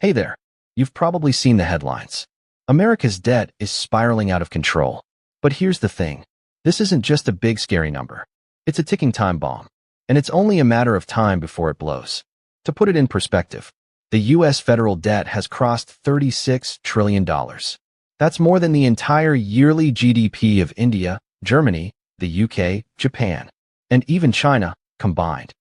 Hey there. You've probably seen the headlines. America's debt is spiraling out of control. But here's the thing. This isn't just a big scary number. It's a ticking time bomb. And it's only a matter of time before it blows. To put it in perspective, the U.S. federal debt has crossed $36 trillion. That's more than the entire yearly GDP of India, Germany, the UK, Japan, and even China combined.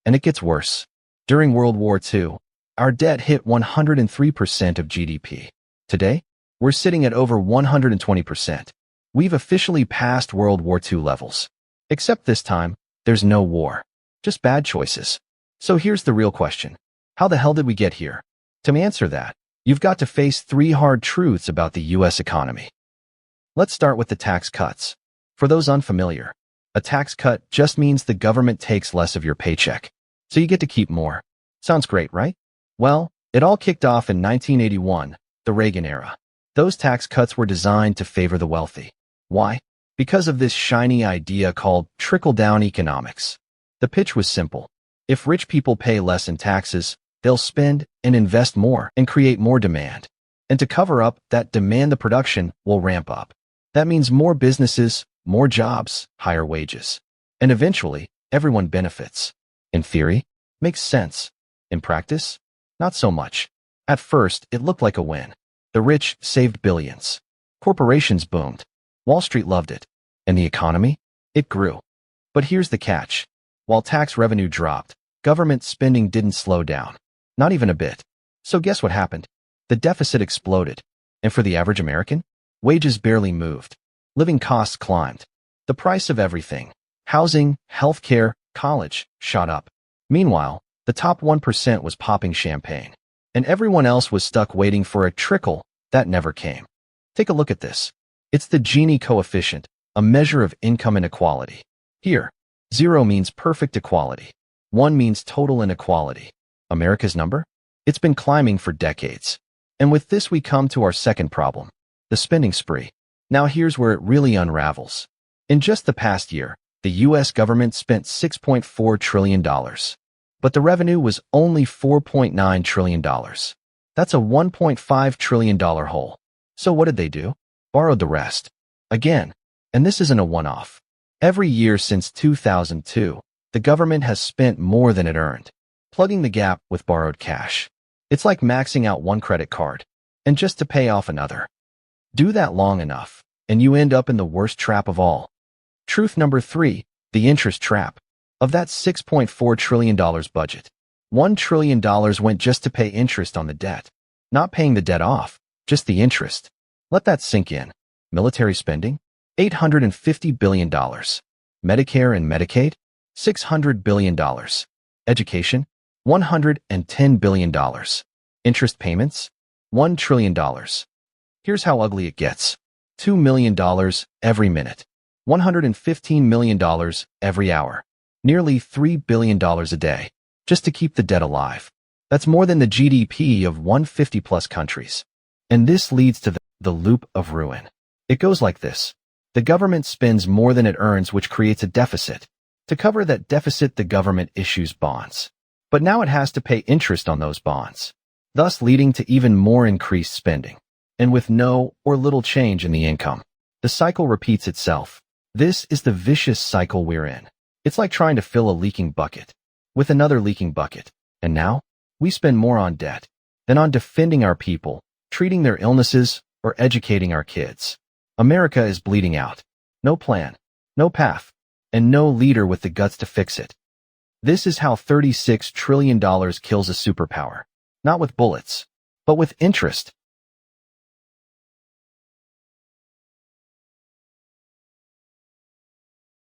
And it gets worse. During World War II, our debt hit 103% of GDP. Today, we're sitting at over 120%. We've officially passed World War II levels. Except this time, there's no war. Just bad choices. So here's the real question. How the hell did we get here? To answer that, you've got to face three hard truths about the U.S. economy. Let's start with the tax cuts. For those unfamiliar, a tax cut just means the government takes less of your paycheck, so you get to keep more. Sounds great, right? Well, it all kicked off in 1981, the Reagan era. Those tax cuts were designed to favor the wealthy. Why? Because of this shiny idea called trickle-down economics. The pitch was simple. If rich people pay less in taxes, they'll spend and invest more and create more demand. And to cover up that demand, the production will ramp up. That means more businesses, more jobs, higher wages. And eventually, everyone benefits. In theory, makes sense. In practice, not so much. At first, it looked like a win. The rich saved billions. Corporations boomed. Wall Street loved it. And the economy? It grew. But here's the catch. While tax revenue dropped, government spending didn't slow down. Not even a bit. So guess what happened? The deficit exploded. And for the average American, wages barely moved. Living costs climbed. The price of everything, housing, healthcare, college, shot up. Meanwhile, the top 1% was popping champagne, and everyone else was stuck waiting for a trickle that never came. Take a look at this. It's the Gini coefficient, a measure of income inequality. Here, 0 means perfect equality. 1 means total inequality. America's number? It's been climbing for decades. And with this we come to our second problem, the spending spree. Now here's where it really unravels. In just the past year, the U.S. government spent $6.4 trillion. But the revenue was only $4.9 trillion. That's a $1.5 trillion hole. So what did they do? Borrowed the rest. Again. And this isn't a one-off. Every year since 2002, the government has spent more than it earned, plugging the gap with borrowed cash. It's like maxing out one credit card, and just to pay off another. Do that long enough, and you end up in the worst trap of all. Truth number 3, the interest trap. Of that $6.4 trillion budget, $1 trillion went just to pay interest on the debt. Not paying the debt off, just the interest. Let that sink in. Military spending? $850 billion. Medicare and Medicaid? $600 billion. Education? $110 billion. Interest payments? $1 trillion. Here's how ugly it gets. $2 million every minute. $115 million every hour. Nearly $3 billion a day, just to keep the debt alive. That's more than the GDP of 150-plus countries. And this leads to the loop of ruin. It goes like this. The government spends more than it earns, which creates a deficit. To cover that deficit, the government issues bonds. But now it has to pay interest on those bonds, thus leading to even more increased spending. And with no or little change in the income, the cycle repeats itself. This is the vicious cycle we're in. It's like trying to fill a leaking bucket with another leaking bucket. And now, we spend more on debt than on defending our people, treating their illnesses, or educating our kids. America is bleeding out. No plan, no path, and no leader with the guts to fix it. This is how $36 trillion kills a superpower. Not with bullets, but with interest.